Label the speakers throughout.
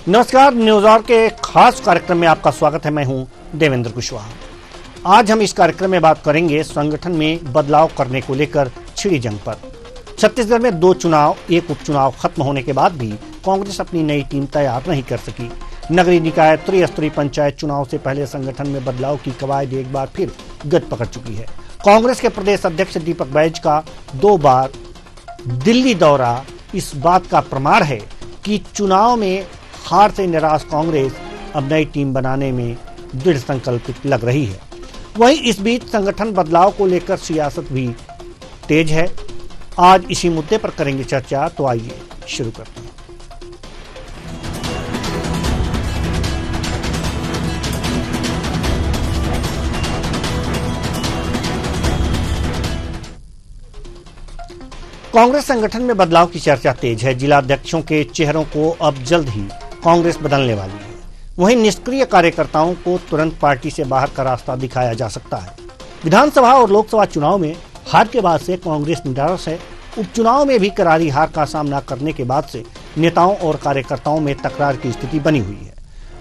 Speaker 1: नमस्कार, news our के खास कार्यक्रम में आपका स्वागत है। मैं हूं देवेंद्र कुशवाहा। आज हम इस कार्यक्रम में बात करेंगे संगठन में बदलाव करने को लेकर छिड़ी जंग पर। छत्तीसगढ़ में 2 चुनाव, एक उपचुनाव खत्म होने के बाद भी कांग्रेस अपनी नई टीम तैयार नहीं कर सकी। नगरीय निकाय त्रिस्तरीय पंचायत चुनाव से पहले संगठन में बदलाव की कवायद एक बार फिर गति पकड़ चुकी है। कांग्रेस के प्रदेश अध्यक्ष दीपक बैज का 2 बार दिल्ली दौरा इस बात का प्रमाण है कि चुनाव में हार से निराश कांग्रेस अब नई टीम बनाने में दृढ़ संकल्पित लग रही है। वहीं इस बीच संगठन बदलाव को लेकर सियासत भी तेज है। आज इसी मुद्दे पर करेंगे चर्चा, तो आइए शुरू करते हैं। कांग्रेस संगठन में बदलाव की चर्चा तेज है। जिला अध्यक्षों के चेहरों को अब जल्द ही कांग्रेस बदलने वाली है। वहीं निष्क्रिय कार्यकर्ताओं को तुरंत पार्टी से बाहर का रास्ता दिखाया जा सकता है। विधानसभा और लोकसभा चुनाव में हार के बाद से कांग्रेस निराश है। उपचुनाव में भी करारी हार का सामना करने के बाद से नेताओं और कार्यकर्ताओं में तकरार की स्थिति बनी हुई है।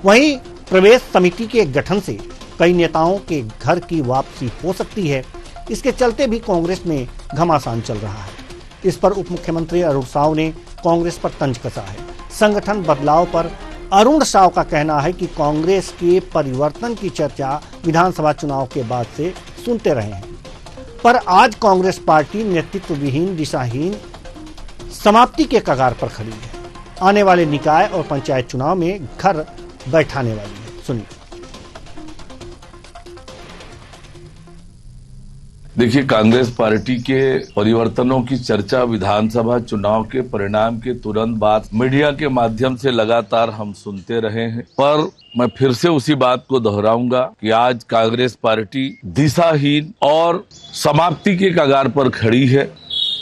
Speaker 1: वहीं प्रवेश समिति के गठन से कई नेताओं के घर की वापसी हो सकती है। इसके चलते भी कांग्रेस में घमासान चल रहा है। इस पर उप मुख्यमंत्री अरुण साव ने कांग्रेस पर तंज कसा है। संगठन बदलाव पर अरुण साव का कहना है कि कांग्रेस के परिवर्तन की चर्चा विधानसभा चुनाव के बाद से सुनते रहे हैं, पर आज कांग्रेस पार्टी नेतृत्व विहीन, दिशाहीन, समाप्ति के कगार पर खड़ी है। आने वाले निकाय और पंचायत चुनाव में घर बैठाने वाली है। सुनिए।
Speaker 2: देखिए, कांग्रेस पार्टी के परिवर्तनों की चर्चा विधानसभा चुनाव के परिणाम के तुरंत बाद मीडिया के माध्यम से लगातार हम सुनते रहे हैं, पर मैं फिर से उसी बात को दोहराऊंगा कि आज कांग्रेस पार्टी दिशाहीन और समाप्ति के कगार पर खड़ी है।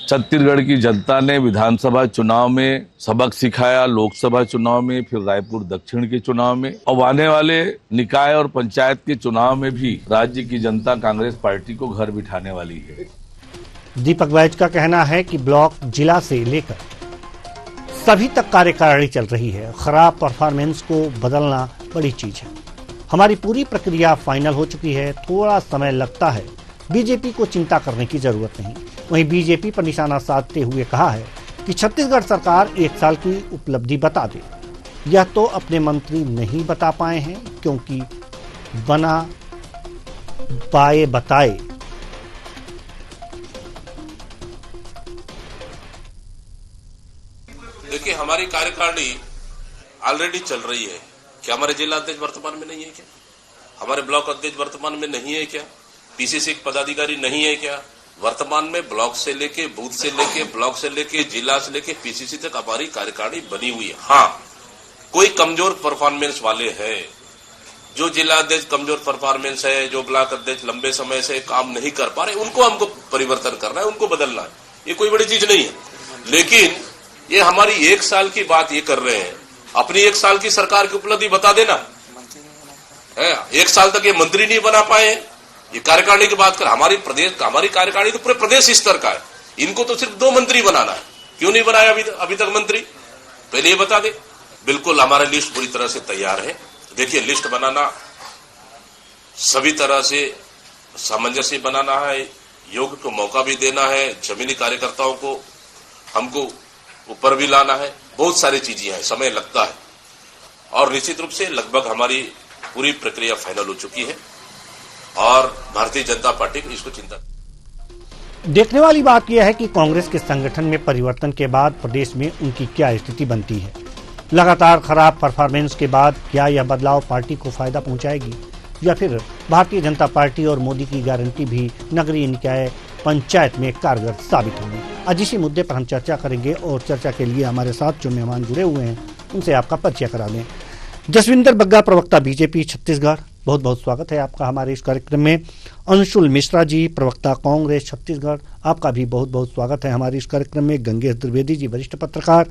Speaker 2: छत्तीसगढ़ की जनता ने विधानसभा चुनाव में सबक सिखाया, लोकसभा चुनाव में, फिर रायपुर दक्षिण के चुनाव में, और आने वाले निकाय और पंचायत के चुनाव में भी राज्य की जनता कांग्रेस पार्टी को घर बिठाने वाली है।
Speaker 1: दीपक बैज का कहना है कि ब्लॉक, जिला से लेकर सभी तक कार्यकारिणी चल रही है। खराब परफॉर्मेंस को बदलना बड़ी चीज है। हमारी पूरी प्रक्रिया फाइनल हो चुकी है। थोड़ा समय लगता है। बीजेपी को चिंता करने की जरूरत नहीं। वहीं बीजेपी पर निशाना साधते हुए कहा है कि छत्तीसगढ़ सरकार 1 साल की उपलब्धि बता दे। यह तो अपने मंत्री नहीं बता पाए हैं, क्योंकि बना पाए बताए।
Speaker 3: देखिए, हमारी कार्यकारिणी ऑलरेडी चल रही है। क्या हमारे जिला अध्यक्ष वर्तमान में नहीं है? क्या हमारे ब्लॉक अध्यक्ष वर्तमान में नहीं है? क्या पीसीसी पदाधिकारी नहीं है? क्या वर्तमान में ब्लॉक से लेके, बूथ से लेके, ब्लॉक से लेके, जिला से लेके पीसीसी तक हमारी कार्यकारिणी बनी हुई है। हाँ, कोई कमजोर परफॉर्मेंस वाले हैं, जो जिला अध्यक्ष कमजोर परफॉर्मेंस है, जो ब्लॉक अध्यक्ष लंबे समय से काम नहीं कर पा रहे, उनको हमको परिवर्तन करना है, उनको बदलना है। ये कोई बड़ी चीज नहीं है। लेकिन ये हमारी 1 साल की बात ये कर रहे हैं। अपनी 1 साल की सरकार की उपलब्धि बता देना है। 1 साल तक ये मंत्री नहीं बना पाए। ये कार्यकारिणी की बात कर, हमारी कार्यकारिणी तो पूरे प्रदेश स्तर का है। इनको तो सिर्फ 2 मंत्री बनाना है। क्यों नहीं बनाया अभी तक मंत्री? पहले ये बता दे। बिल्कुल हमारा लिस्ट पूरी तरह से तैयार है। देखिए, लिस्ट बनाना सभी तरह से सामंजस्य बनाना है, योग को मौका भी देना है, जमीनी कार्यकर्ताओं को हमको ऊपर भी लाना है। बहुत सारी चीजें हैं, समय लगता है। और निश्चित रूप से लगभग हमारी पूरी प्रक्रिया फाइनल हो चुकी है और भारतीय जनता पार्टी को इसको चिंता।
Speaker 1: देखने वाली बात यह है कि कांग्रेस के संगठन में परिवर्तन के बाद प्रदेश में उनकी क्या स्थिति बनती है। लगातार खराब परफॉर्मेंस के बाद क्या यह बदलाव पार्टी को फायदा पहुंचाएगी, या फिर भारतीय जनता पार्टी और मोदी की गारंटी भी नगरीय निकाय पंचायत में कारगर साबित होगी। आज इसी मुद्दे पर हम चर्चा करेंगे, और चर्चा के लिए हमारे साथ जो मेहमान जुड़े हुए हैं उनसे आपका परिचय करा दें। जसविंदर बग्गा, प्रवक्ता बीजेपी छत्तीसगढ़, बहुत बहुत स्वागत है आपका हमारे इस कार्यक्रम में। अंशुल मिश्रा जी, प्रवक्ता कांग्रेस छत्तीसगढ़, आपका भी बहुत बहुत स्वागत है हमारे इस कार्यक्रम में। गंगेश द्विवेदी जी, वरिष्ठ पत्रकार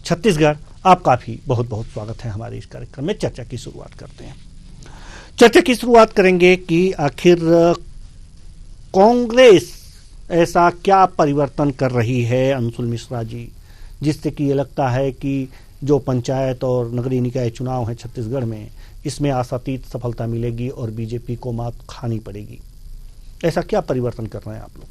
Speaker 1: छत्तीसगढ़, आपका भी बहुत बहुत स्वागत है हमारे इस कार्यक्रम में। चर्चा की शुरुआत करते हैं। चर्चा की शुरुआत करेंगे कि आखिर कांग्रेस ऐसा क्या परिवर्तन कर रही है, अंशुल मिश्रा जी, जिससे कि ये लगता है कि जो पंचायत और नगरीय निकाय चुनाव हैं छत्तीसगढ़ में, इसमें आशातीत सफलता मिलेगी और बीजेपी को मात खानी पड़ेगी। ऐसा क्या परिवर्तन कर रहे हैं आप लोग?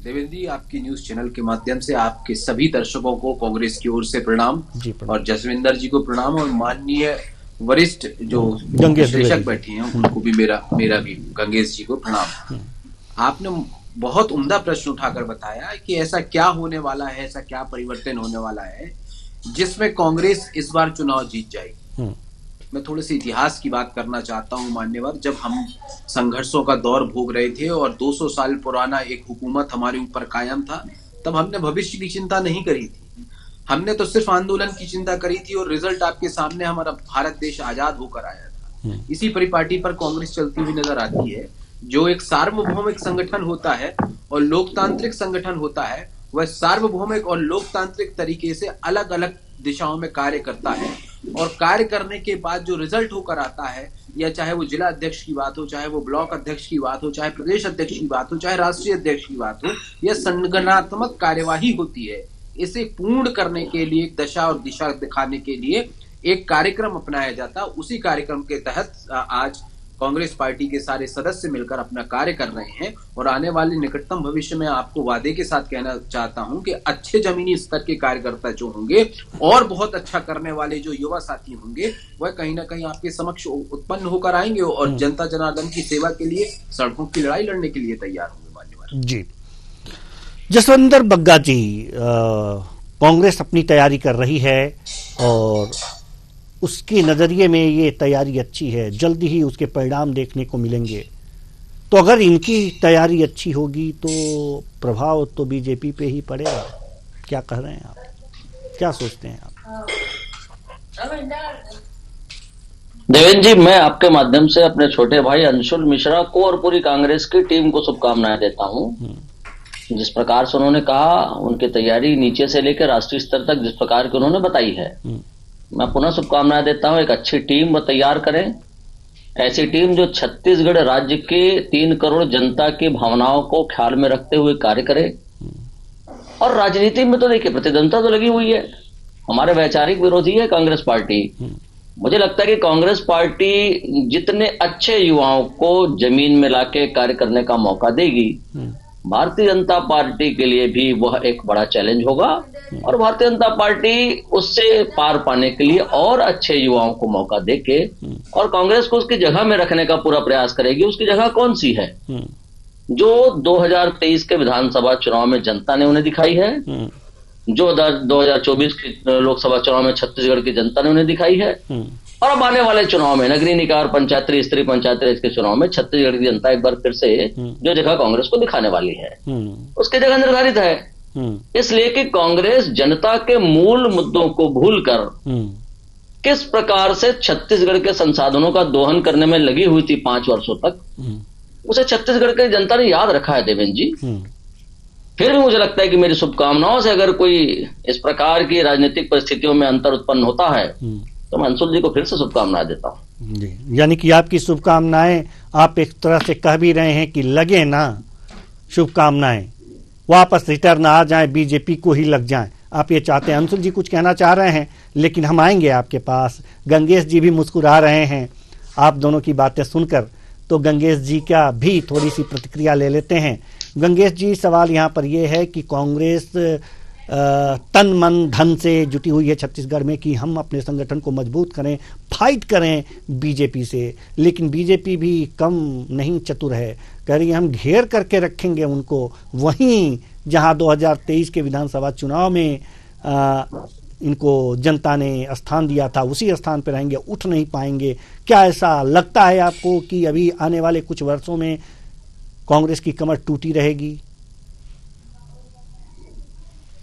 Speaker 4: देवेंद्र जी, आपकी न्यूज चैनल के माध्यम से आपके सभी दर्शकों को कांग्रेस की ओर से प्रणाम और जसविंदर जी को प्रणाम और माननीय वरिष्ठ जो विश्लेषक बैठे हैं उनको भी मेरा भी गंगेश जी को प्रणाम। आपने बहुत उम्दा प्रश्न उठाकर बताया कि ऐसा क्या होने वाला है, ऐसा क्या परिवर्तन होने वाला है जिसमें कांग्रेस इस बार चुनाव जीत जाएगी। मैं थोड़े से इतिहास की बात करना चाहता हूं मान्यवर। जब हम संघर्षों का दौर भोग रहे थे और 200 साल पुराना एक हुकूमत हमारे ऊपर कायम था, तब हमने भविष्य की चिंता नहीं करी थी, हमने तो सिर्फ आंदोलन की चिंता करी थी और रिजल्ट आपके सामने, हमारा भारत देश आजाद होकर आया था। इसी परिपाटी पर कांग्रेस चलती हुई नजर आती है। जो एक सार्वभौमिक संगठन होता है और लोकतांत्रिक संगठन होता है, वह सार्वभौमिक और लोकतांत्रिक तरीके से अलग अलग दिशाओं में कार्य करता है और कार्य करने के बाद जो रिजल्ट होकर आता है, या चाहे वो जिला अध्यक्ष की बात हो, चाहे वो ब्लॉक अध्यक्ष की बात हो, चाहे प्रदेश अध्यक्ष की बात हो, चाहे राष्ट्रीय अध्यक्ष की बात हो, यह संगठनात्मक कार्यवाही होती है। इसे पूर्ण करने के लिए, दशा और दिशा दिखाने के लिए एक कार्यक्रम अपनाया जाता है। उसी कार्यक्रम के तहत आज कांग्रेस पार्टी के सारे सदस्य मिलकर अपना कार्य कर रहे हैं और आने वाले निकटतम भविष्य में आपको वादे के साथ कहना चाहता हूं कि अच्छे जमीनी स्तर के कार्यकर्ता जो होंगे और बहुत अच्छा करने वाले जो युवा साथी होंगे, वह कहीं ना कहीं आपके समक्ष उत्पन्न होकर आएंगे और जनता जनार्दन की सेवा के लिए, सड़कों की लड़ाई लड़ने के लिए तैयार होंगे। मान्यवर
Speaker 1: जी, जसविंदर बग्गा जी, कांग्रेस अपनी तैयारी कर रही है और उसके नजरिए में ये तैयारी अच्छी है, जल्दी ही उसके परिणाम देखने को मिलेंगे। तो अगर इनकी तैयारी अच्छी होगी तो प्रभाव तो बीजेपी पे ही पड़ेगा। क्या कह रहे हैं आप, क्या सोचते हैं आप?
Speaker 5: देवेंद्र जी, मैं आपके माध्यम से अपने छोटे भाई अंशुल मिश्रा को और पूरी कांग्रेस की टीम को शुभकामनाएं देता हूं। जिस प्रकार से उन्होंने कहा, उनकी तैयारी नीचे से लेकर राष्ट्रीय स्तर तक जिस प्रकार की उन्होंने बताई है, मैं पुनः शुभकामनाएं देता हूं। एक अच्छी टीम वो तैयार करें, ऐसी टीम जो छत्तीसगढ़ राज्य के 3 करोड़ जनता की भावनाओं को ख्याल में रखते हुए कार्य करे। और राजनीति में तो देखिए प्रतिद्वंद्विता तो लगी हुई है, हमारे वैचारिक विरोधी है कांग्रेस पार्टी। मुझे लगता है कि कांग्रेस पार्टी जितने अच्छे युवाओं को जमीन में लाके कार्य करने का मौका देगी, भारतीय जनता पार्टी के लिए भी वह एक बड़ा चैलेंज होगा और भारतीय जनता पार्टी उससे पार पाने के लिए और अच्छे युवाओं को मौका देके और कांग्रेस को उसकी जगह में रखने का पूरा प्रयास करेगी। उसकी जगह कौन सी है जो 2023 के विधानसभा चुनाव में जनता ने उन्हें दिखाई है, जो 2024 के लोकसभा चुनाव में छत्तीसगढ़ की जनता ने उन्हें दिखाई है, और अब आने वाले चुनाव में नगरीय निकाय और पंचायत स्तरीय पंचायत के चुनाव में छत्तीसगढ़ की जनता एक बार फिर से जो जगह कांग्रेस को दिखाने वाली है, उसकी जगह निर्धारित है। इसलिए कि कांग्रेस जनता के मूल मुद्दों को भूलकर किस प्रकार से छत्तीसगढ़ के संसाधनों का दोहन करने में लगी हुई थी 5 वर्षों तक, उसे छत्तीसगढ़ की जनता ने याद रखा है। देवेंद्र जी, फिर भी मुझे लगता है कि मेरी शुभकामनाओं से अगर कोई इस प्रकार की राजनीतिक परिस्थितियों में अंतर उत्पन्न होता है तो मैं अंशुल जी को फिर से शुभकामनाएं देता हूं।
Speaker 1: जी, यानी कि आपकी शुभकामनाएं, आप एक तरह से कह भी रहे हैं कि लगे ना शुभकामनाएं, वापस रिटर्न आ जाएं, बीजेपी को ही लग जाएं, आप ये चाहते हैं। अंशुल जी कुछ कहना चाह रहे हैं, लेकिन हम आएंगे आपके पास। गंगेश जी भी मुस्कुरा रहे हैं आप दोनों की बातें सुनकर, तो गंगेश जी का भी थोड़ी सी प्रतिक्रिया ले लेते हैं। गंगेश जी, सवाल यहाँ पर यह है कि कांग्रेस तन मन धन से जुटी हुई है छत्तीसगढ़ में कि हम अपने संगठन को मजबूत करें, फाइट करें बीजेपी से, लेकिन बीजेपी भी कम नहीं चतुर है। कह रही है हम घेर करके रखेंगे उनको, वहीं जहां 2023 के विधानसभा चुनाव में इनको जनता ने स्थान दिया था, उसी स्थान पर रहेंगे, उठ नहीं पाएंगे। क्या ऐसा लगता है आपको कि अभी आने वाले कुछ वर्षों में कांग्रेस की कमर टूटी रहेगी?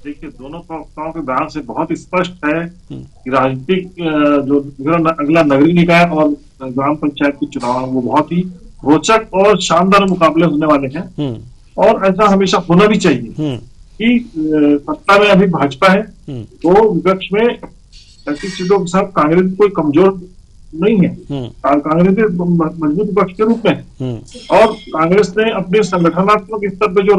Speaker 6: देखिए, दोनों प्रवक्ताओं के बयान से बहुत स्पष्ट है कि राजनीतिक जो अगला नगरीय निकाय और ग्राम पंचायत के चुनाव वो बहुत ही रोचक और शानदार मुकाबले होने वाले हैं। और ऐसा हमेशा होना भी चाहिए कि सत्ता में अभी भाजपा है तो विपक्ष में 35 सीटों के साथ कांग्रेस कोई कमजोर नहीं है, कांग्रेस मजबूत विपक्ष के रूप में। और कांग्रेस ने अपने संगठनात्मक स्तर पे जो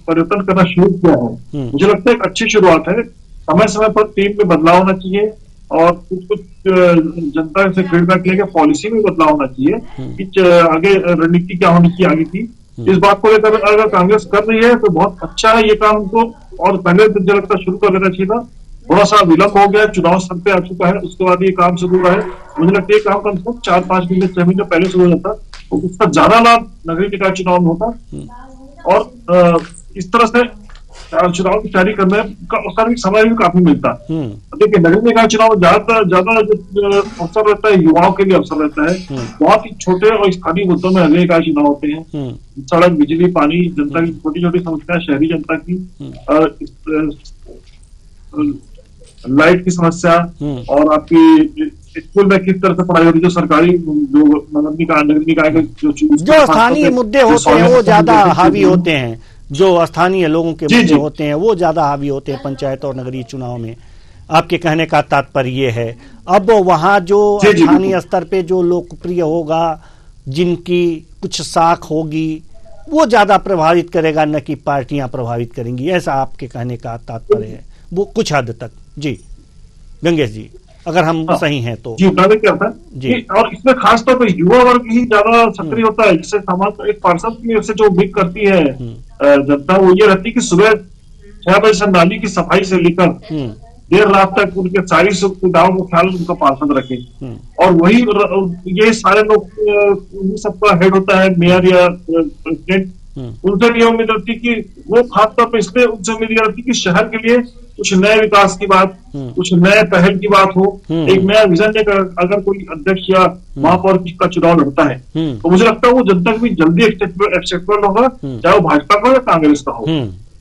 Speaker 6: परिवर्तन करना शुरू किया है, मुझे लगता है एक अच्छी शुरुआत है। समय समय पर टीम में बदलाव होना चाहिए और कुछ जनता से फीडबैक लेकर पॉलिसी में बदलाव होना चाहिए कि आगे रणनीति क्या होनी चाहिए आगे की। इस बात को लेकर अगर कांग्रेस कर रही है तो बहुत अच्छा है ये काम को, और पहले मुझे लगता शुरू कर देना चाहिए था। थोड़ा सा विलंब हो गया, चुनाव सर पे आ चुका है, उसके बाद ये काम शुरू हुआ है। मुझे लगता है ये काम कम से कम 4-5 महीने 6 महीने पहले शुरू हो जाता तो उसका ज्यादा लाभ नगरीय निकाय चुनाव में होता और इस तरह से चुनाव की तैयारी करने का उसका भी समय भी काफी मिलता है। देखिए नगरीय निकाय चुनाव ज्यादा अवसर रहता है, युवाओं के लिए अवसर रहता है। बहुत ही छोटे और स्थानीय मुद्दों में नगरीय निकाय चुनाव होते हैं। सड़क, बिजली, पानी, जनता की छोटी छोटी समस्याएं, शहरी जनता की लाइट की समस्या और आपकी स्कूल में किस तरह से पढ़ाई होती है, जो सरकारी जो नगरीय निकाय के
Speaker 1: जो स्थानीय मुद्दे होते हैं वो ज्यादा हावी होते हैं, जो स्थानीय लोगों के मुद्दे होते हैं वो ज्यादा हावी होते हैं पंचायत और नगरीय चुनाव में। आपके कहने का तात्पर्य ये है। अब वहाँ जो स्थानीय स्तर पे जो लोकप्रिय होगा, जिनकी कुछ साख होगी, वो ज्यादा प्रभावित करेगा, न कि पार्टियां प्रभावित करेंगी, ऐसा आपके कहने का तात्पर्य है वो कुछ हद तक। जी गंगेश जी, अगर हम सही हैं तो
Speaker 6: जी क्या होता है जी। और इसमें खासतौर पर युवा वर्ग ही ज्यादा सक्रिय होता है, जिससे समाज एक पार्षद की से जो उम्मीद करती है जनता, वो ये रहती है कि सुबह 6 बजे से नाली की सफाई से लेकर देर रात तक उनके सारी सुविधाओं को ख्याल उनका पार्षद रखे। और वही ये सारे लोग सबका हेड होता है, मेयर या प्रेसिडेंट। उनसे ये उम्मीद रहती कि वो खासतौर पर इसलिए उनसे उम्मीद रहती कि शहर के लिए कुछ नए विकास की बात, कुछ नए पहल की बात हो, एक नया विजन लेकर अगर कोई अध्यक्ष या महापौर का चुनाव लड़ता है तो मुझे लगता है वो जनता भी जल्दी एक्सेप्टेबल होगा, चाहे वो भाजपा का हो या कांग्रेस का हो।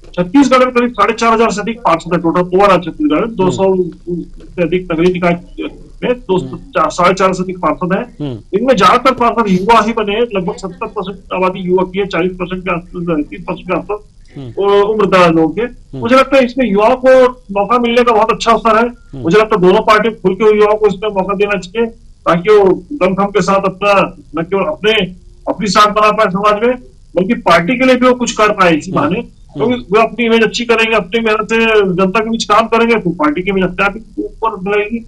Speaker 6: छत्तीसगढ़ में करीब 4,500 से अधिक पार्षद है टोटल ओवरऑल छत्तीसगढ़ में। 200 से अधिक नगरीय निकाय में 4,500 से अधिक पार्षद है। इनमें ज्यादातर पार्षद युवा ही बने हैं, लगभग 70% आबादी युवा की है, 40% के आसपास, 30% के आसपास उम्रदराज लोगों के। मुझे लगता है इसमें युवाओं को मौका मिलने का बहुत अच्छा अवसर है। मुझे लगता है दोनों पार्टी खुल के युवाओं को इसमें मौका देना चाहिए, ताकि वो दमखम के साथ अपना न केवल अपनी साख बना पाए समाज में, बल्कि पार्टी के लिए भी वो कुछ कर पाए इसी बहाने। क्योंकि वो अपनी इमेज अच्छी करेंगे, अपनी मेहनत से जनता के बीच काम करेंगे तो पार्टी की इमेज अपने आप ही ऊपर मिलेगी।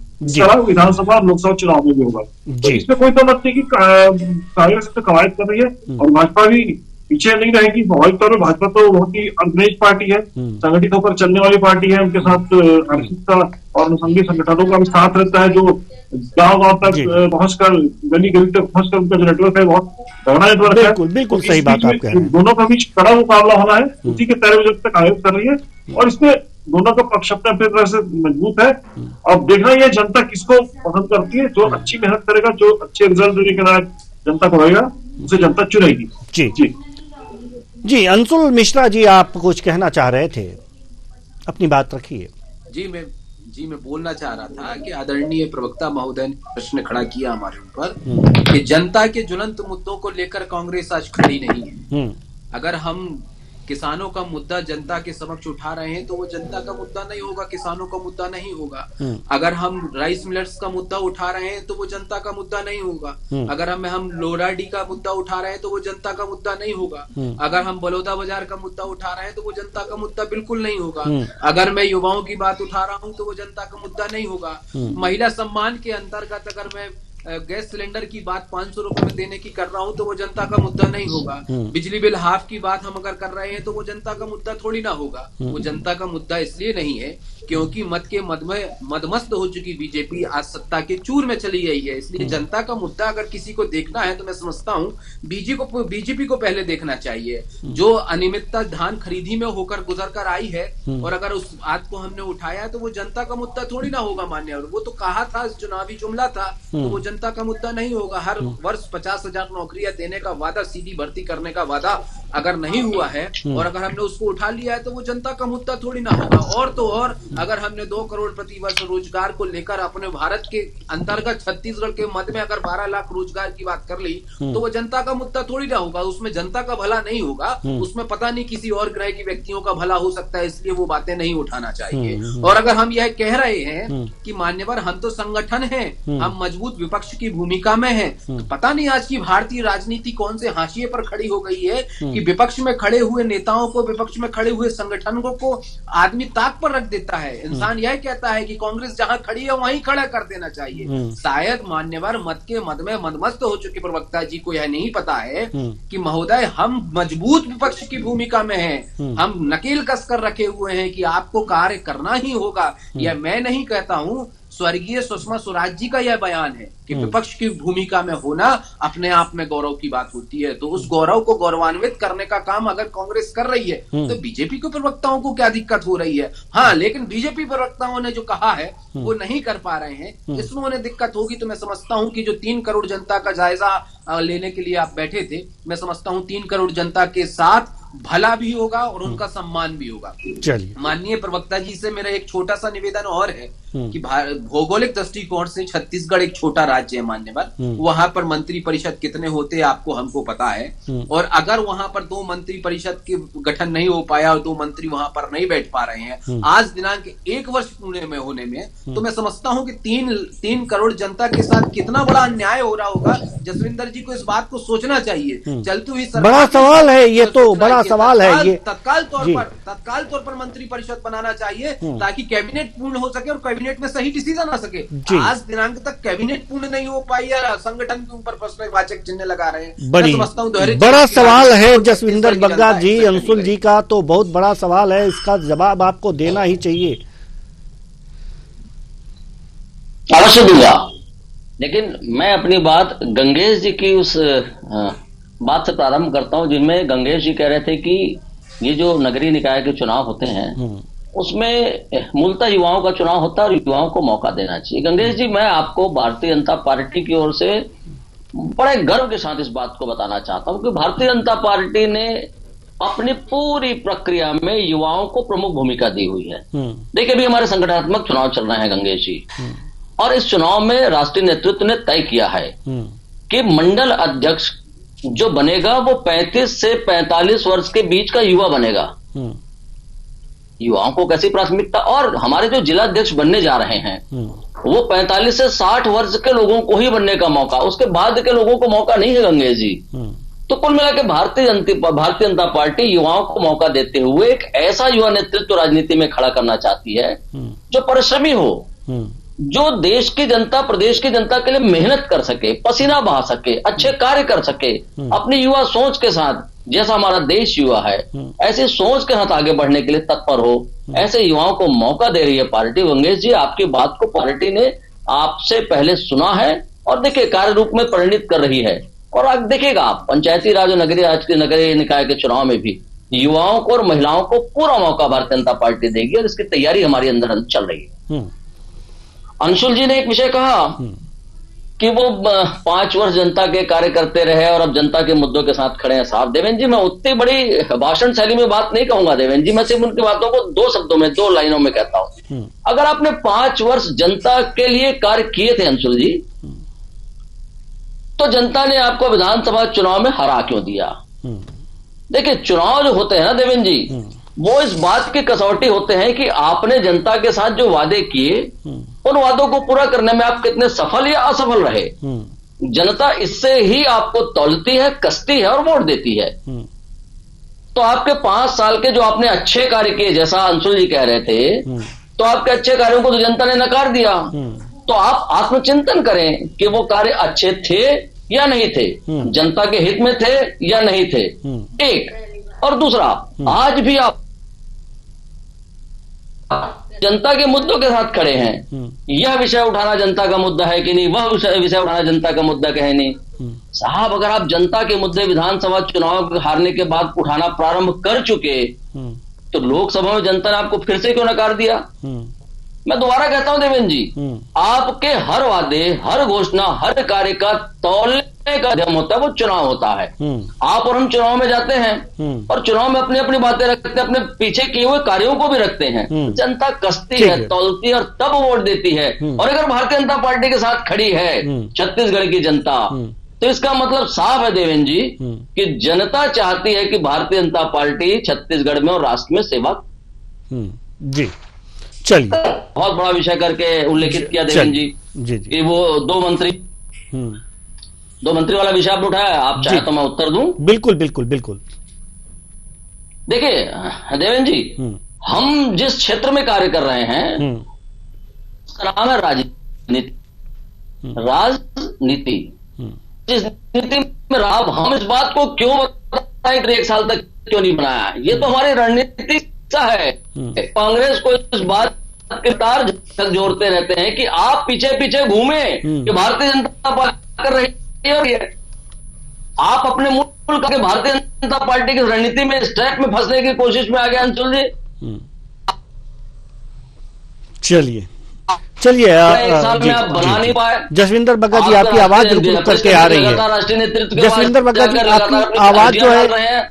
Speaker 6: विधानसभा और लोकसभा चुनाव में भी होगा। तो इसमें कोई तो मत नहीं कि कांग्रेस इसमें कवायद कर रही है और भाजपा भी पीछे नहीं रहेगी। स्वाभाविक तौर पर भाजपा तो बहुत ही ऑर्गेनाइज पार्टी है, संगठित होकर चलने वाली पार्टी है। उनके साथ आर्थिक और अनुषंगी संगठनों का भी साथ रहता है, जो गांव तक पहुंचकर, गली गली तक पहुंचकर उनका जो नेटवर्क है बहुत बड़ा नेटवर्क है।
Speaker 1: बिल्कुल सही बात आप कह रहे हैं।
Speaker 6: दोनों के बीच कड़ा मुकाबला होना है, उसी के तैयारी तक कांग्रेस कर रही है और इसमें दोनों का पक्ष अपने तरह से मजबूत है। अब देखना यह जनता किसको पसंद करती है। जो अच्छी मेहनत करेगा, जो अच्छे रिजल्ट देने के लायक जनता को रहेगा, उसे जनता चुनेगी।
Speaker 1: जी जी जी। अंशुल मिश्रा जी, आप कुछ कहना चाह रहे थे, अपनी बात रखिए।
Speaker 4: जी मैं बोलना चाह रहा था कि आदरणीय प्रवक्ता महोदय ने प्रश्न खड़ा किया हमारे ऊपर कि जनता के ज्वलंत मुद्दों को लेकर कांग्रेस आज खड़ी नहीं है। अगर हम किसानों का मुद्दा जनता के समक्ष उठा रहे हैं तो वो जनता का मुद्दा नहीं होगा, किसानों का मुद्दा नहीं होगा। अगर हम राइस मिलर्स का मुद्दा उठा रहे हैं तो वो जनता का मुद्दा नहीं होगा। अगर हम लोराडी का मुद्दा उठा रहे हैं तो वो जनता का मुद्दा नहीं होगा। अगर हम बलौदा बाजार का मुद्दा उठा रहे हैं तो वो जनता का मुद्दा बिल्कुल नहीं होगा। अगर मैं युवाओं की बात उठा रहा हूं तो वो जनता का मुद्दा नहीं होगा। महिला सम्मान के अंतर्गत अगर मैं गैस सिलेंडर की बात 500 रुपए में देने की कर रहा हूं तो वो जनता का मुद्दा नहीं होगा। बिजली बिल हाफ की बात हम अगर कर रहे हैं तो वो जनता का मुद्दा थोड़ी ना होगा। वो जनता का मुद्दा इसलिए नहीं है क्योंकि मत के मद में मदमस्त हो चुकी बीजेपी आज सत्ता के चूर में चली गई है। इसलिए जनता का मुद्दा अगर किसी को देखना है तो मैं समझता हूं बीजेपी को पहले देखना चाहिए, जो अनियमितता धान खरीदी में होकर गुजर कर आई है। और अगर उस बात को हमने उठाया तो वो जनता का मुद्दा थोड़ी ना होगा मान्य। वो तो कहा था, चुनावी जुमला था, तो वो जनता का मुद्दा नहीं होगा। हर वर्ष 50,000 नौकरियां देने का वादा, सीधी भर्ती करने का वादा अगर नहीं हुआ है और अगर हमने उसको उठा लिया है तो वो जनता का मुद्दा थोड़ी ना होगा। और तो और अगर हमने 2 करोड़ प्रति वर्ष रोजगार को लेकर अपने भारत के अंतर्गत छत्तीसगढ़ के मध्य में अगर 12 लाख रोजगार की बात कर ली तो वो जनता का मुद्दा थोड़ी ना होगा। उसमें जनता का भला नहीं होगा, उसमें पता नहीं किसी और ग्रह की व्यक्तियों का भला हो सकता है। इसलिए वो बातें नहीं उठाना चाहिए। और अगर हम यह कह रहे हैं कि मान्यवर हम तो संगठन है, हम मजबूत विपक्ष की भूमिका में है, तो पता नहीं आज की भारतीय राजनीति कौन से हाशिए पर खड़ी हो गई है कि विपक्ष में खड़े हुए नेताओं को, विपक्ष में खड़े हुए संगठनों को आदमी ताक पर रख देता है। इंसान यह कहता है कि कांग्रेस जहां खड़ी है वहीं खड़ा कर देना चाहिए। शायद मान्यवर मत के मद में मदमस्त हो चुके प्रवक्ता जी को यह नहीं पता है कि महोदय हम मजबूत विपक्ष की भूमिका में हैं, हम नकेल कसकर रखे हुए हैं कि आपको कार्य करना ही होगा। यह मैं नहीं कहता हूं, स्वर्गीय सुषमा स्वराज जी का यह बयान है कि विपक्ष की भूमिका में होना अपने आप में गौरव की बात होती है। तो उस गौरव को गौरवान्वित करने का काम अगर कांग्रेस कर रही है तो बीजेपी के प्रवक्ताओं को क्या दिक्कत हो रही है? हाँ, लेकिन बीजेपी प्रवक्ताओं ने जो कहा है वो नहीं कर पा रहे हैं, इसमें उन्हें दिक्कत होगी। तो मैं समझता हूं कि जो 3 करोड़ जनता का जायजा लेने के लिए आप बैठे थे, मैं समझता हूं 3 करोड़ जनता के साथ भला भी होगा और उनका सम्मान भी होगा।
Speaker 1: चलिए,
Speaker 4: माननीय प्रवक्ता जी से मेरा एक छोटा सा निवेदन और है कि भौगोलिक दृष्टिकोण से छत्तीसगढ़ एक छोटा राज्य है मान्यवर, वहां पर मंत्री परिषद कितने होते आपको हमको पता है, और अगर वहां पर 2 मंत्री परिषद के गठन नहीं हो पाया और 2 मंत्री वहां पर नहीं बैठ पा रहे हैं आज दिनांक 1 वर्ष पूरे में होने में, तो मैं समझता हूं कि 3 करोड़ जनता के साथ कितना बड़ा अन्याय हो रहा होगा। जसविंदर जी को इस बात को सोचना चाहिए। चलती हुई
Speaker 1: बड़ा सवाल है ये, तो बड़ा सवाल है ये।
Speaker 4: तत्काल तौर पर मंत्री परिषद बनाना चाहिए ताकि कैबिनेट पूर्ण हो सके और कैबिनेट में सही डिसीजन आ सके। आज दिनांक तक कैबिनेट पूर्ण नहीं हो पाई है, संगठन के ऊपर प्रश्नवाचक चिन्ह लगा रहे हैं।
Speaker 1: बड़ा सवाल है जसविंदर बग्गा जी, अंशुल जी का तो बहुत बड़ा सवाल है, इसका जवाब आपको देना ही चाहिए।
Speaker 5: अवश्य दूंगा, लेकिन मैं अपनी बात गंगेश जी की उस बात से प्रारंभ करता हूं जिनमें गंगेश जी कह रहे थे कि ये जो नगरीय निकाय के चुनाव होते हैं उसमें मूलतः युवाओं का चुनाव होता है और युवाओं को मौका देना चाहिए। गंगेश जी, मैं आपको भारतीय जनता पार्टी की ओर से बड़े गर्व के साथ इस बात को बताना चाहता हूं कि भारतीय जनता पार्टी ने अपनी पूरी प्रक्रिया में युवाओं को प्रमुख भूमिका दी हुई है। देखिए, अभी हमारे संगठनात्मक चुनाव चल रहे हैं गंगेश जी, और इस चुनाव में राष्ट्रीय नेतृत्व ने तय किया है कि मंडल अध्यक्ष जो बनेगा वो 35 से 45 वर्ष के बीच का युवा बनेगा। युवाओं को कैसी प्राथमिकता, और हमारे जो जिला अध्यक्ष बनने जा रहे हैं वो 45 से 60 वर्ष के लोगों को ही बनने का मौका, उसके बाद के लोगों को मौका नहीं है गंगेश जी। तो कुल मिला के भारतीय जनता पार्टी युवाओं को मौका देते हुए एक ऐसा युवा नेतृत्व राजनीति में खड़ा करना चाहती है जो परिश्रमी हो, जो देश की जनता, प्रदेश की जनता के लिए मेहनत कर सके, पसीना बहा सके, अच्छे कार्य कर सके, अपनी युवा सोच के साथ, जैसा हमारा देश युवा है ऐसी सोच के साथ आगे बढ़ने के लिए तत्पर हो, ऐसे युवाओं को मौका दे रही है पार्टी। गंगेश जी, आपकी बात को पार्टी ने आपसे पहले सुना है और देखिए कार्य रूप में परिणित कर रही है। और आप देखिएगा, आप पंचायती राज और नगरीय निकाय के चुनाव में भी युवाओं को और महिलाओं को पूरा मौका भारतीय जनता पार्टी देगी और इसकी तैयारी हमारी अंदर चल रही है। अंशुल जी ने एक विषय कहा कि वो 5 वर्ष जनता के कार्य करते रहे और अब जनता के मुद्दों के साथ खड़े हैं। साहब देवेंद्र जी, मैं उतनी बड़ी भाषण शैली में बात नहीं कहूंगा देवेंद्र जी, मैं सिर्फ उनकी बातों को 2 शब्दों में, 2 लाइनों में कहता हूं। अगर आपने 5 वर्ष जनता के लिए कार्य किए थे अंशुल जी, तो जनता ने आपको विधानसभा चुनाव में हरा क्यों दिया? देखिए, चुनाव जो होते हैं ना देवेंद्र जी, वो इस बात की कसौटी होते हैं कि आपने जनता के साथ जो वादे किए उन वादों को पूरा करने में आप कितने सफल या असफल रहे। जनता इससे ही आपको तौलती है, कसती है और वोट देती है। तो आपके 5 साल के जो आपने अच्छे कार्य किए, जैसा अंशुल जी कह रहे थे, तो आपके अच्छे कार्यों को तो जनता ने नकार दिया। तो आप आत्मचिंतन करें कि वो कार्य अच्छे थे या नहीं थे, जनता के हित में थे या नहीं थे, एक। और दूसरा, आज भी आप जनता के मुद्दों के साथ खड़े हैं। यह विषय उठाना जनता का मुद्दा है कि नहीं, वह विषय उठाना जनता का मुद्दा है नहीं। साहब, अगर आप जनता के मुद्दे विधानसभा चुनाव हारने के बाद उठाना प्रारंभ कर चुके, तो लोकसभा में जनता ने आपको फिर से क्यों नकार दिया? मैं दोबारा कहता हूं देवेंद्र जी, आपके हर वादे, हर घोषणा, हर कार्य का तौलने का माध्यम होता है वो चुनाव होता है। आप और हम चुनाव में जाते हैं और चुनाव में अपनी अपनी बातें रखते हैं, अपने पीछे किए हुए कार्यों को भी रखते हैं। जनता कसती है, तौलती है और तब वोट देती है। और अगर भारतीय जनता पार्टी के साथ खड़ी है छत्तीसगढ़ की जनता, तो इसका मतलब साफ है देवेंद्र जी कि जनता चाहती है कि भारतीय जनता पार्टी छत्तीसगढ़ में और राष्ट्र में सेवा।
Speaker 1: जी, चलिए,
Speaker 5: बहुत बड़ा विषय करके उल्लेखित किया देवेंद्र जी कि वो 2 मंत्री वाला विषय आपने उठाया। आप चाहे तो मैं उत्तर दूं?
Speaker 1: बिल्कुल बिल्कुल बिल्कुल।
Speaker 5: देखिए देवेंद्र जी, हम जिस क्षेत्र में कार्य कर रहे हैं उसका नाम है राजनीति। राजनीति, जिस नीति में अब हम इस बात को क्यों बताएं कि 1 साल तक क्यों नहीं बनाया, ये तो हमारी रणनीति है। कांग्रेस को इस बात के तार जोड़ते रहते हैं कि आप पीछे पीछे घूमे कि भारतीय जनता पार्टी कर रही है। आप अपने मुल्क के भारतीय जनता पार्टी की रणनीति में इस ट्रैप में फंसने की कोशिश में आ गए अंशुल जी।
Speaker 1: चलिए
Speaker 5: आप बना नहीं पाए।
Speaker 1: जसविंदर बग्गा जी, आपकी आवाज रुक रुक करके आ रही है। जसविंदर बग्गा जी, आपकी आवाज जो है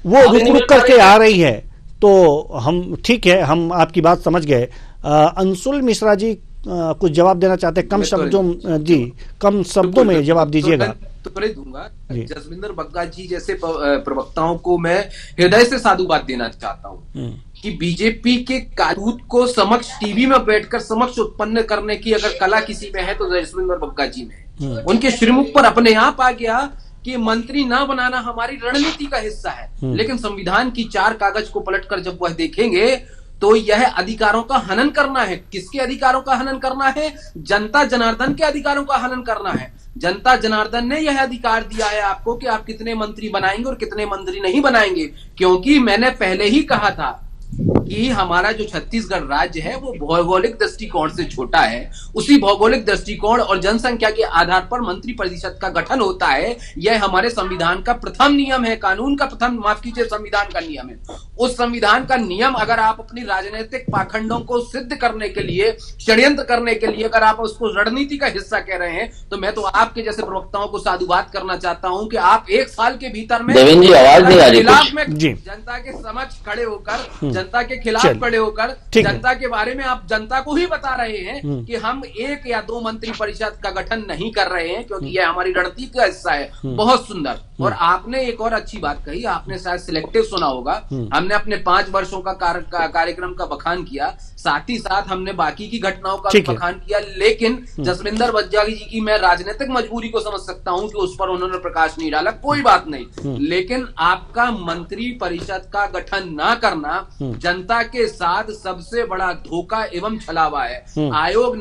Speaker 1: वो रुक रुक करके आ रही है, तो हम ठीक है, हम आपकी बात समझ गए। अंशुल मिश्रा जी कुछ जवाब देना चाहते हैं, कम शब्दों जी, कम शब्दों में जवाब दीजिएगा।
Speaker 4: त्वरित दूंगा। जसविंदर बग्गा जी जैसे प्रवक्ताओं को मैं हृदय से साधुवाद देना चाहता हूं कि बीजेपी के कानून को समक्ष टीवी में बैठकर समक्ष उत्पन्न करने की अगर कला किसी में है तो जसविंदर बग्गा जी में। उनके श्रीमुख पर अपने आप आ गया कि मंत्री ना बनाना हमारी रणनीति का हिस्सा है, लेकिन संविधान की 4 कागज को पलटकर जब वह देखेंगे तो यह अधिकारों का हनन करना है। किसके अधिकारों का हनन करना है? जनता जनार्दन के अधिकारों का हनन करना है। जनता जनार्दन ने यह अधिकार दिया है आपको कि आप कितने मंत्री बनाएंगे और कितने मंत्री नहीं बनाएंगे, क्योंकि मैंने पहले ही कहा था कि हमारा जो छत्तीसगढ़ राज्य है वो भौगोलिक दृष्टिकोण से छोटा है। उसी भौगोलिक दृष्टिकोण और जनसंख्या के आधार पर मंत्री परिषद का गठन होता है। यह हमारे संविधान का प्रथम नियम है, कानून का प्रथम, माफ कीजिए, संविधान का नियम है। उस संविधान का नियम अगर आप अपनी राजनीतिक पाखंडों को सिद्ध करने के लिए, षड्यंत्र करने के लिए अगर आप उसको रणनीति का हिस्सा कह रहे हैं, तो मैं तो आपके जैसे प्रवक्ताओं को साधुवाद करना चाहता हूं कि आप 1 साल के भीतर में खिलाफ में जनता के समक्ष खड़े होकर, जनता के खिलाफ खड़े होकर, जनता के बारे में आप जनता को ही बता रहे हैं कि हम 1 या 2 मंत्री परिषद का गठन नहीं कर रहे हैं क्योंकि यह हमारी रणनीति का हिस्सा है। बहुत सुंदर। और आपने एक और अच्छी बात कही, आपने शायद सिलेक्टिव सुना होगा। हमने अपने 5 वर्षों का कार्यक्रम का बखान किया, साथ ही साथ हमने बाकी की घटनाओं का भी बखान किया, लेकिन जसविंदर बग्गा जी की मैं राजनीतिक मजबूरी को समझ सकता हूं कि उस पर उन्होंने प्रकाश नहीं डाला, कोई बात नहीं। लेकिन आपका मंत्री परिषद का गठन ना करना जनता के साथ सबसे बड़ा धोखा एवं छलावा है। आयोग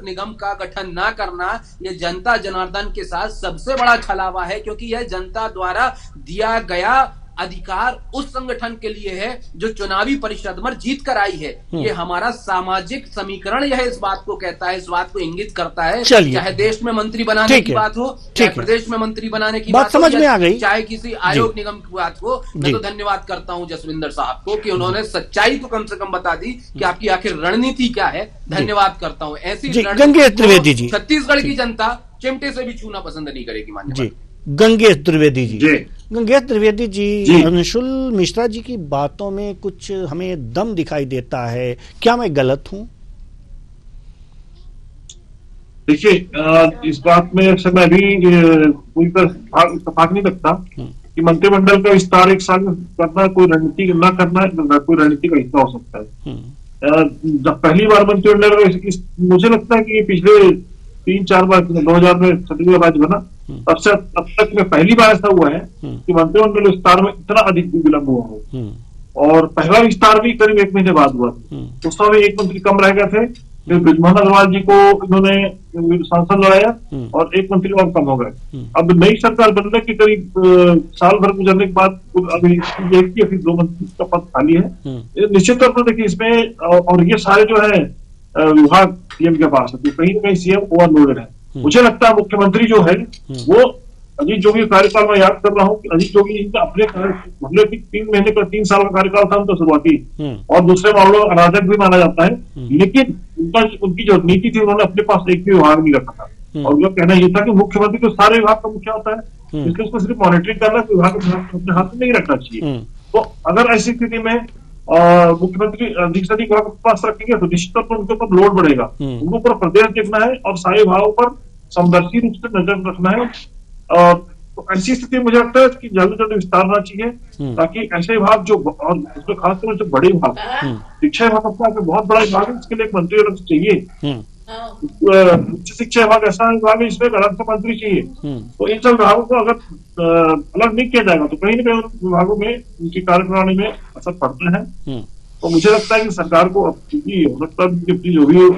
Speaker 4: निगम का गठन ना करना यह जनता जनार्दन के साथ सबसे बड़ा छलावा है, क्योंकि यह जनता द्वारा दिया गया अधिकार उस संगठन के लिए है जो चुनावी परिषद में जीत कर आई है। ये हमारा सामाजिक समीकरण यह इस बात को कहता है, इस बात को इंगित करता है। चाहे देश में मंत्री बनाने की बात हो, चाहे प्रदेश में मंत्री बनाने की बात
Speaker 1: समझ में आ गई,
Speaker 4: चाहे किसी आयोग निगम की बात हो। मैं तो धन्यवाद करता हूं जसविंदर साहब को कि उन्होंने सच्चाई को कम से कम बता दी कि आपकी आखिर रणनीति क्या है। धन्यवाद करता हूँ। ऐसी रणनीति छत्तीसगढ़ की जनता चिमटे से भी छूना पसंद नहीं करेगी। माननीय
Speaker 1: गंगेश त्रिवेदी जी, गंगेश त्रिवेदी जी, अंशुल मिश्रा जी की बातों में कुछ हमें दम दिखाई देता है, क्या मैं गलत हूं?
Speaker 6: देखिए, इस बात में अक्सर मैं भी पूरी तरह इत्तेफाक नहीं रखता कि मंत्रिमंडल का विस्तार 1 साल में करना कोई रणनीति न करना कोई रणनीति का हिस्सा हो सकता है। जब पहली बार मंत्रिमंडल, मुझे लगता है कि पिछले 3-4 बार 2000 में छत्तीसगढ़ राज्य बना, तब से अब तक में पहली बार ऐसा हुआ है कि मंत्रिमंडल विस्तार में इतना अधिक विलंब हुआ हो। और पहला विस्तार भी करीब 1 महीने बाद हुआ। उस समय 1 मंत्री कम रह गए थे, फिर बृजमोहन अग्रवाल जी को इन्होंने सांसद लगाया और 1 मंत्री और कम हो गए। अब नई सरकार बनने के करीब साल भर गुजरने के बाद अभी फिर 2 मंत्री का पद खाली है। निश्चित तौर पर देखिए इसमें, और ये सारे जो है विभाग सीएम के पास है, तो कहीं ना कहीं सीएम ओवरलोडेड है। मुझे लगता है मुख्यमंत्री जो है वो अजीत जोगी कार्यकाल में, याद कर रहा हूँ कि अजीत जोगी इनका अपने 3 साल का कार्यकाल था उनका शुरुआती, और दूसरे मामलों में अराजक भी माना जाता है, लेकिन उनकी जो नीति थी उन्होंने अपने पास एक भी विभाग नहीं रखा था। और उनका कहना ये था कि मुख्यमंत्री तो सारे विभाग का मुखिया होता है, इसलिए उसको सिर्फ मॉनिटरिंग करना, विभाग अपने हाथ में नहीं रखना चाहिए। तो अगर ऐसी स्थिति में मुख्यमंत्री अधिक से अधिक विभाग के पास रखेंगे तो निश्चित तौर पर उनके ऊपर लोड बढ़ेगा। उनको पूरा प्रदेश देखना है और सारे विभागों पर समदर्शी रूप से नजर रखना है। तो ऐसी स्थिति मुझे लगता है कि जल्द से जल्द विस्तार होना चाहिए, ताकि ऐसे विभाग जो, और उसमें खासकर जो बड़े विभाग, शिक्षा विभाग अपना बहुत बड़ा विभाग है, इसके लिए एक मंत्री अलग चाहिए। उच्च शिक्षा विभाग ऐसा विभाग है, इसमें अलग से मंत्री चाहिए। तो इन सब विभागों को अगर अलग नहीं किया जाएगा तो कहीं ना कहीं विभागों में उनकी कार्यप्रणाली में असर पड़ता है। तो मुझे लगता है कि सरकार को अब हो सकता है कि जो भी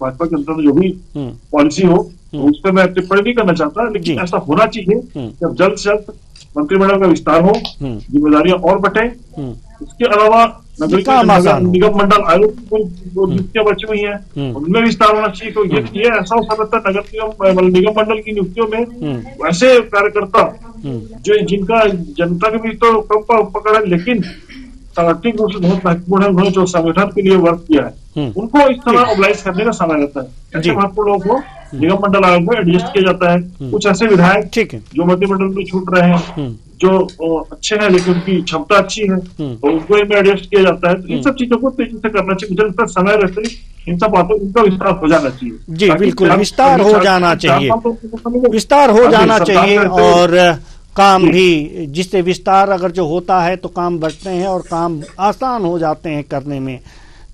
Speaker 6: भाजपा के अंदर जो भी पॉलिसी हो उस पर मैं टिप्पणी नहीं करना चाहता, लेकिन ऐसा होना चाहिए कि अब जल्द से जल्द मंत्रिमंडल का विस्तार हो, जिम्मेदारियां और बटे। उसके अलावा निगम मंडल आयोग की जो नियुक्तियां बची हुई हैं उनमें विस्तार होना चाहिए। तो ये ऐसा हो सकता है नगर निगम मंडल की नियुक्तियों में वैसे कार्यकर्ता जो जिनका जनता के बीच तो कम पकड़ है लेकिन सांगठनिक रूप से बहुत महत्वपूर्ण है, उन्होंने जो संगठन के लिए वर्क किया है उनको इस तरह मोबिलाइज करने का समय रहता है। ऐसे महत्वपूर्ण लोगों को निगम मंडल आयोग में एडजस्ट किया जाता है। कुछ ऐसे विधायक जो मंत्रिमंडल में छूट रहे हैं जो अच्छे हैं लेकिन उनकी क्षमता अच्छी है तो उनको इनमें एडजस्ट किया जाता है। तो इन सब चीजों को तेजी से करना चाहिए। मुझे लगता है समय रहते इन सब बातों इनका विस्तार हो जाना चाहिए।
Speaker 1: जी बिल्कुल, विस्तार हो जाना चाहिए, विस्तार हो जाना चाहिए। और काम भी जिससे विस्तार अगर जो होता है तो काम बढ़ते हैं और काम आसान हो जाते हैं करने में,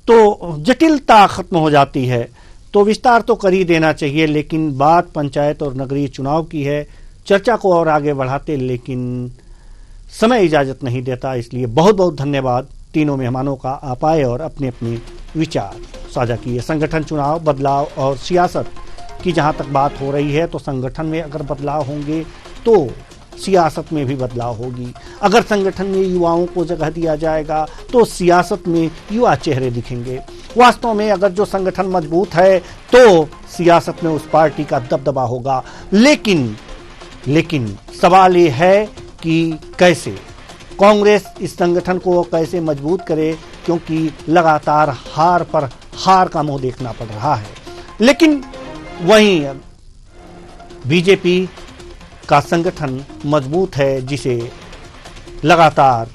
Speaker 1: तो जटिलता खत्म हो जाती है। तो विस्तार तो कर ही देना चाहिए, लेकिन बात पंचायत और नगरीय चुनाव की है। चर्चा को और आगे बढ़ाते लेकिन समय इजाजत नहीं देता, इसलिए बहुत बहुत धन्यवाद तीनों मेहमानों का। आप आए और अपने अपने विचार साझा किए। संगठन, चुनाव, बदलाव और सियासत की जहां तक बात हो रही है तो संगठन में अगर बदलाव होंगे तो सियासत में भी बदलाव होगी। अगर संगठन में युवाओं को जगह दिया जाएगा तो सियासत में युवा चेहरे दिखेंगे। वास्तव में अगर जो संगठन मजबूत है तो सियासत में उस पार्टी का दबदबा होगा। लेकिन सवाल ये है कि कैसे कांग्रेस इस संगठन को कैसे मजबूत करे, क्योंकि लगातार हार पर हार का मुंह देखना पड़ रहा है। लेकिन वहीं बीजेपी का संगठन मजबूत है, जिसे लगातार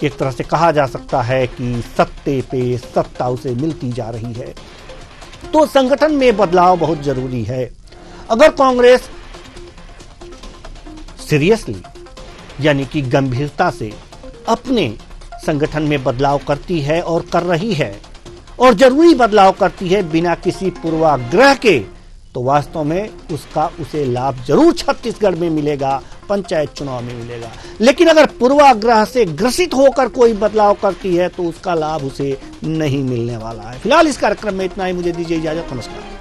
Speaker 1: एक तरह से कहा जा सकता है कि सत्ते पे सत्ता उसे मिलती जा रही है। तो संगठन में बदलाव बहुत जरूरी है। अगर कांग्रेस सीरियसली यानी कि गंभीरता से अपने संगठन में बदलाव करती है और कर रही है और जरूरी बदलाव करती है बिना किसी पूर्वाग्रह के, तो वास्तव में उसे लाभ जरूर छत्तीसगढ़ में मिलेगा, पंचायत चुनाव में मिलेगा। लेकिन अगर पूर्वाग्रह से ग्रसित होकर कोई बदलाव करती है तो उसका लाभ उसे नहीं मिलने वाला है। फिलहाल इस कार्यक्रम में इतना ही। मुझे दीजिए इजाजत। नमस्कार।